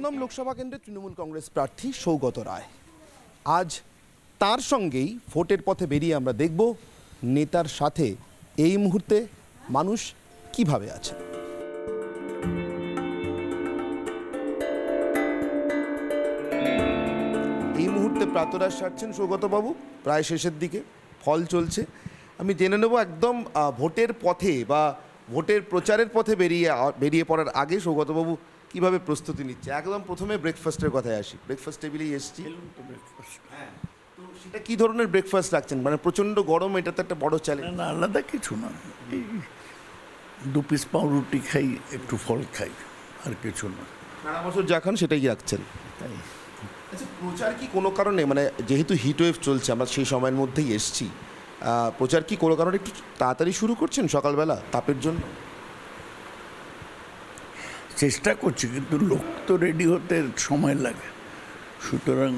দমদম লোকসভা কেন্দ্রে তৃণমূল কংগ্রেস প্রার্থী সৌগত রায়। আজ তার সঙ্গেই ভোটের পথে বেরিয়ে আমরা দেখব নেতার সাথে এই মুহূর্তে মানুষ কিভাবে আছে। এই মুহূর্তে প্রাতরাশ সারছেন সৌগতবাবু, প্রায় শেষের দিকে, ফল চলছে। আমি জেনে নেব একদম ভোটের পথে বা ভোটের প্রচারের পথে বেরিয়ে পড়ার আগে সৌগতবাবু কিভাবে প্রস্তুতি নিচ্ছে। একদম প্রথমে ব্রেকফাস্টের কথায় আসি। ব্রেকফাস্ট টেবিলেই এসছি, হ্যাঁ, তো সেটা কী ধরনের ব্রেকফাস্ট রাখছেন? মানে প্রচণ্ড গরম, এটা তো একটা বড় চ্যালেঞ্জ। না, আলাদা কিছু না, এই 2 পিস পাউরুটি খাই, একটু ফল খাই, আর কিছু না। সারা বছর যা খান সেটাই রাখছেন। তাই আচ্ছা, প্রচার কি কোনো কারণে, মানে যেহেতু হিটওয়েভ চলছে, আমরা সেই সময়ের মধ্যেই এসছি, প্রচার কি কোনো কারণে একটু তাড়াতাড়ি শুরু করছেন সকালবেলা তাপের জন্য? চেষ্টা করছি, কিন্তু লোক তো রেডি হতে সময় লাগে, সুতরাং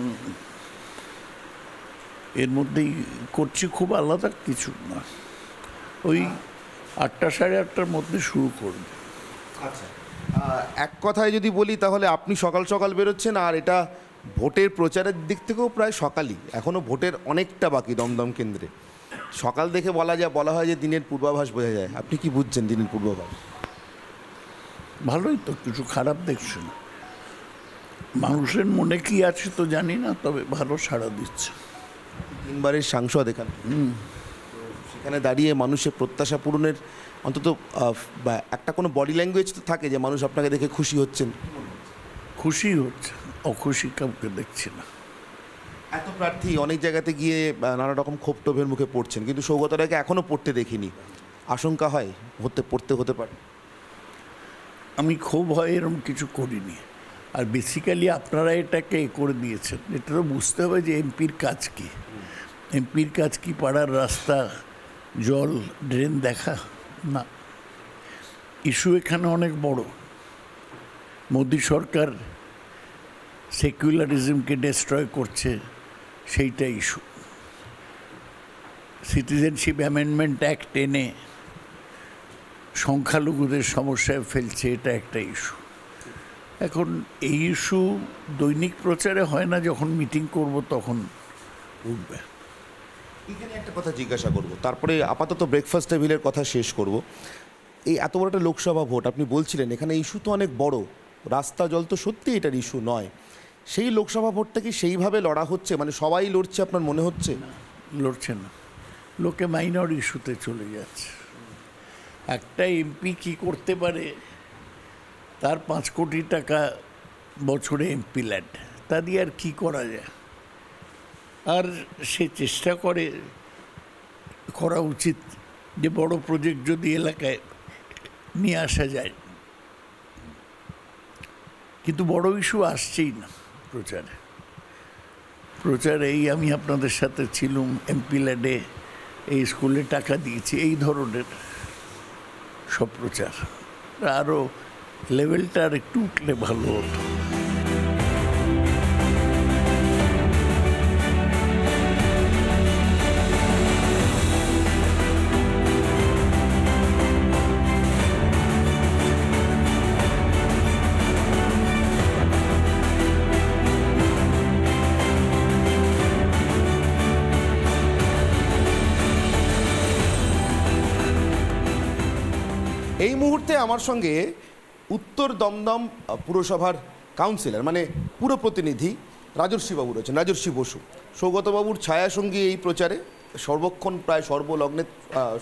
এর মধ্যেই করছি, খুব আলাদা কিছু না। ওই 8টা সাড়ে 8টার মধ্যে শুরু করব। আচ্ছা, এক কথায় যদি বলি তাহলে আপনি সকাল সকাল বেরোচ্ছেন, আর এটা ভোটের প্রচারের দিক থেকেও প্রায় সকালই, এখনও ভোটের অনেকটা বাকি দমদম কেন্দ্রে। সকাল দেখে বলা হয় যে দিনের পূর্বাভাস বোঝা যায়। আপনি কি বুঝছেন দিনের পূর্বাভাস? ভালোই তো, কিছু খারাপ দেখছি না। মানুষের মনে কি আছে তো জানি না, তবে ভালো সাড়া দিচ্ছে। 3বারের সাংসদ এখানে, সেখানে দাঁড়িয়ে মানুষের প্রত্যাশা পূরণের অন্তত একটা কোনো বডি ল্যাঙ্গুয়েজ তো থাকে যে মানুষ আপনাকে দেখে খুশি হচ্ছেন। খুশি হচ্ছে, অখুশি কাউকে দেখছি না। এত প্রার্থী অনেক জায়গাতে গিয়ে নানা রকম ক্ষোভ টোভের মুখে পড়ছেন, কিন্তু সৌগত রায়কে এখনও পড়তে দেখিনি। আশঙ্কা হয় হতে পারে? আমি খুব হয় এরকম কিছু করিনি। আর বেসিক্যালি আপনারা এটাকে করে দিয়েছেন, এটা তো বুঝতে হবে যে এমপির কাজ কী। এমপির কাজ কি পাড়ার রাস্তা, জল, ড্রেন দেখা? না, ইস্যু এখানে অনেক বড়। মোদি সরকার সেকুলারিজমকে ডিস্ট্রয় করছে, সেইটা ইস্যু। সিটিজেনশিপ অ্যামেন্ডমেন্ট অ্যাক্ট এনে সংখ্যালঘুদের সমস্যায় ফেলছে, এটা একটা ইস্যু। এখন এই ইস্যু দৈনিক প্রচারে হয় না, যখন মিটিং করব তখন উঠবে। এখানে একটা কথা জিজ্ঞাসা করব, তারপরে আপাতত ব্রেকফাস্ট টেবিলের কথা শেষ করব। এই এত বড় একটা লোকসভা ভোট, আপনি বলছিলেন এখানে ইস্যু তো অনেক বড়, রাস্তা জল তো সত্যি এটার ইস্যু নয়। সেই লোকসভা ভোটটা কি সেইভাবে লড়া হচ্ছে? মানে সবাই লড়ছে আপনার মনে হচ্ছে? লড়ছে না, লোকে মাইনর ইস্যুতে চলে যাচ্ছে। একটা এমপি কি করতে পারে? তার 5 কোটি টাকা বছরে এমপি ল্যান্ড, তা দিয়ে আর কী করা যায়? আর সে চেষ্টা করা উচিত যে বড় প্রজেক্ট যদি এলাকায় নিয়ে আসা যায়, কিন্তু বড় ইস্যু আসছেই না প্রচারে। এই আমি আপনাদের সাথে ছিলাম এমপি ল্যান্ডে, এই স্কুলে টাকা দিয়েছি, এই ধরনের সব প্রচার। আরও লেভেলটা আর একটু উঠলে ভালো হতো। এই মুহূর্তে আমার সঙ্গে উত্তর দমদম পুরসভার কাউন্সিলর, মানে পুরো প্রতিনিধি রাজর্ষি বাবু রয়েছেন, রাজর্ষি বসু। সৌগতবাবুর ছায়াসঙ্গী এই প্রচারে সর্বক্ষণ প্রায় সর্বলগ্নে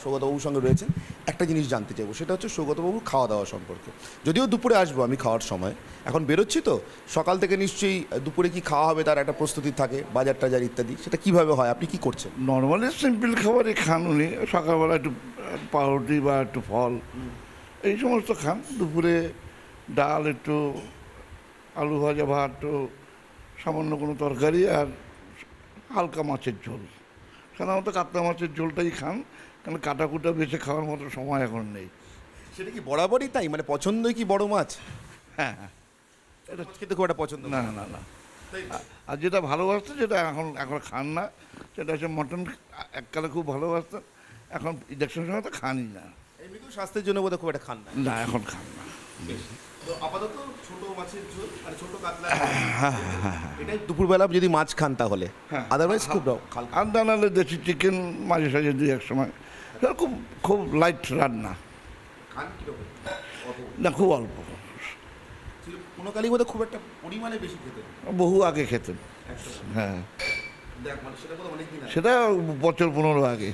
সৌগতবাবুর সঙ্গে রয়েছেন। একটা জিনিস জানতে চাইবো, সেটা হচ্ছে সৌগতবাবুর খাওয়া দাওয়া সম্পর্কে। যদিও দুপুরে আসবো আমি খাওয়ার সময়, এখন বেরোচ্ছি তো, সকাল থেকে নিশ্চয়ই দুপুরে কি খাওয়া হবে তার একটা প্রস্তুতি থাকে, বাজার টাজার ইত্যাদি, সেটা কিভাবে হয়? আপনি কি করছেন? নর্মালি সিম্পল খাবারই খান উনি। সকালবেলা একটু পাউরুটি বা একটু ফল, এই সমস্ত খান। দুপুরে ডাল, একটু আলু ভাজা, ভাত, একটু সামান্য কোনো তরকারি, আর হালকা মাছের ঝোল। সাধারণত কাতলা মাছের ঝোলটাই খান, কারণ কাটাকুটা বেছে খাওয়ার মতো সময় এখন নেই। সেটা কি বরাবরই তাই? মানে পছন্দই কি বড় মাছ? হ্যাঁ হ্যাঁ, এটা খেতে খুব একটা পছন্দ না না না। আর যেটা ভালোবাসতো, যেটা এখন খান না, সেটা হচ্ছে মটন। এককালে খুব ভালোবাসতেন, এখন ইলেকশনের সময় তো খানই না। এমনিতেও স্বাস্থ্যের জন্য বোধহয় খুব একটা খান না। না, এখন খান না। তো আপাতত ছোট মাছের ঝোল মানে ছোট কাতলা এটাই দুপুরবেলা যদি মাছ খান তাহলে, আদারওয়াইজ খুব হালকা। আর নাহলে দেশি চিকেন মাঝে সাঝে দুই এক সময়, খুব খুব লাইট রান্না, খান কিরকম? না খুব অল্প। কোনো কালী বোধহয় খুব একটা পরিমাণে বেশি খেতে, বহু আগে খেতেন। হ্যাঁ, দেখ মানে সেটা বোধহয় অনেক দিন আগে। সেটা বছর 15 আগে।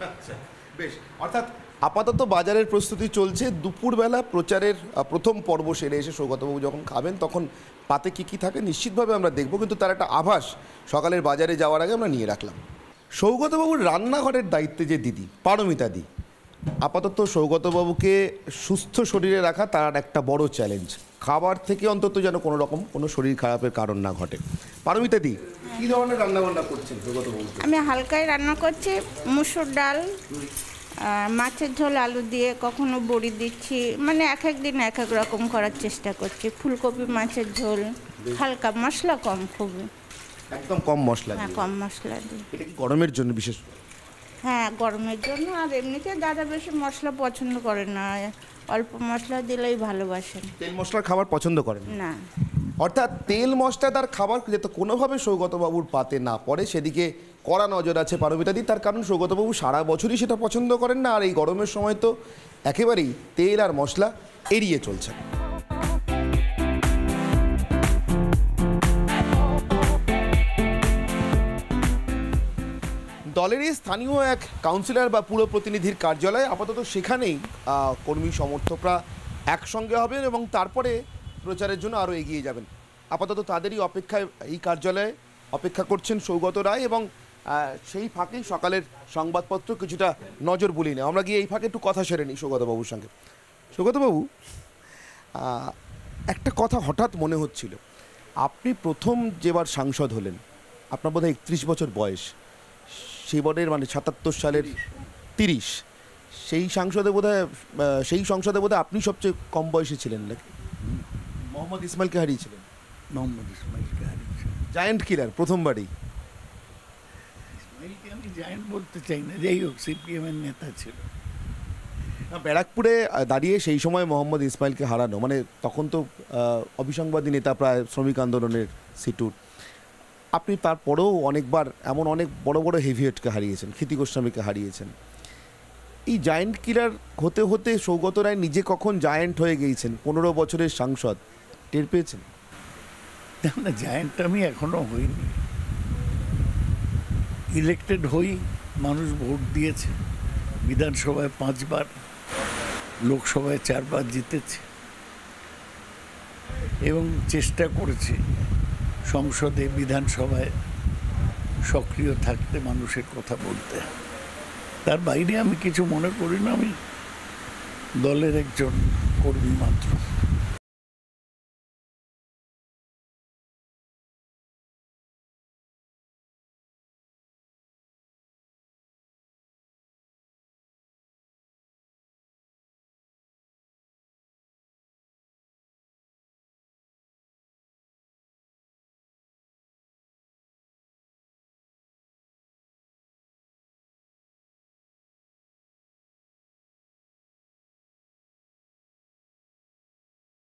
আচ্ছা, বেশ। অর্থাৎ আপাতত বাজারের প্রস্তুতি চলছে, দুপুরবেলা প্রচারের প্রথম পর্ব সেরে এসে সৌগতবাবু যখন খাবেন তখন পাতে কী কী থাকে নিশ্চিতভাবে আমরা দেখব, কিন্তু তার একটা আভাস সকালের বাজারে যাওয়ার আগে আমরা নিয়ে রাখলাম। সৌগতবাবুর রান্নাঘরের দায়িত্বে যে দিদি পারমিতা দি, আপাতত সৌগতবাবুকে সুস্থ শরীরে রাখা তার একটা বড় চ্যালেঞ্জ। খাবার থেকে অন্তত যেন কোনো রকম কোনো শরীর খারাপের কারণ না ঘটে। পারমিতা দি, কী ধরনের রান্নাবান্না করছেন সৌগতবাবু? আমি হালকাই রান্না করছি, মুসুর ডাল, মাছের ঝোল আলু দিয়ে, কখনো বড়ি দিচ্ছি, মানে এক এক দিন এক এক রকম করার চেষ্টা করছি। ফুলকপি মাছের ঝোল হালকা, মশলা কম, খুবই একদম কম মশলা হ্যাঁ, দিয়ে। কম মশলা দিয়ে। এটা কি গরমের জন্য বিশেষ? হ্যাঁ, গরমের জন্য। আর এমনিতে দাদা বেশি মশলা পছন্দ করে না, অল্প মশলা দিলেই ভালোবাসেন। তেল মশলার খাবার পছন্দ করেন না, অর্থাৎ তেল মশলাদার খাবার যাতে কোনোভাবে সৌগতবাবুর পাতে না পড়ে সেদিকে কড়া নজর আছে পারমিতাদি। তার কারণ সৌগতবাবু সারা বছরই সেটা পছন্দ করেন না, আর এই গরমের সময় তো একেবারেই তেল আর মশলা এড়িয়ে চলছে। দলেরই স্থানীয় এক কাউন্সিলর বা পুর প্রতিনিধির কার্যালয়, আপাতত সেখানেই কর্মী সমর্থকরা একসঙ্গে হবেন এবং তারপরে প্রচারের জন্য আরও এগিয়ে যাবেন। আপাতত তাদেরই অপেক্ষায় এই কার্যালয়ে অপেক্ষা করছেন সৌগত রায়, এবং সেই ফাঁকেই সকালের সংবাদপত্র কিছুটা নজর বুলিয়ে নেয়। আমরা গিয়ে এই ফাঁকে একটু কথা সেরে নিই সৌগতবাবুর সঙ্গে। সৌগতবাবু, একটা কথা হঠাৎ মনে হচ্ছিল, আপনি প্রথম যেবার সাংসদ হলেন আপনার বোধহয় 31 বছর বয়স, সেবারের মানে 77 সালের 30, সেই সংসদে বোধহয় আপনি সবচেয়ে কম বয়সে ছিলেন নাকি? মোহাম্মদ ইসমাইলকে হারিয়েছিলেন। মোহাম্মদ ইসমাইলকে হারিয়েছে। Giant killer প্রথমবারই। ইসমাইলকে আমি জায়ান্ট বলতে চাই না, যাই হোক সিপিএমের নেতা ছিল। ব্যারাকপুরে দাঁড়িয়ে সেই সময় মোহাম্মদ ইসমাইলকে হারানো মানে তখন তো অবিসংবাদী নেতা, প্রায় শ্রমিক আন্দোলনের সিটুর। আপনি তারপরেও অনেকবার এমন অনেক বড় বড় হেভিওয়েটকে হারিয়েছেন, ক্ষিতি গোস্বামীকে হারিয়েছেন। এই জায়ান্ট কিলার হতে হতে সৌগত রায় নিজে কখন জায়ান্ট হয়ে গিয়েছেন, 15 বছরের সাংসদ, টের পেয়েছেন? না, জায়ান্ট আমি এখনো হইনি। ইলেক্টেড হই, মানুষ ভোট দিয়েছে, বিধানসভায় 5 বার, লোকসভায় 4 বার জিতেছে, এবং চেষ্টা করেছি সংসদে বিধানসভায় সক্রিয় থাকতে, মানুষের কথা বলতে। তার বাইরে আমি কিছু মনে করি না, আমি দলের একজন কর্মী মাত্র।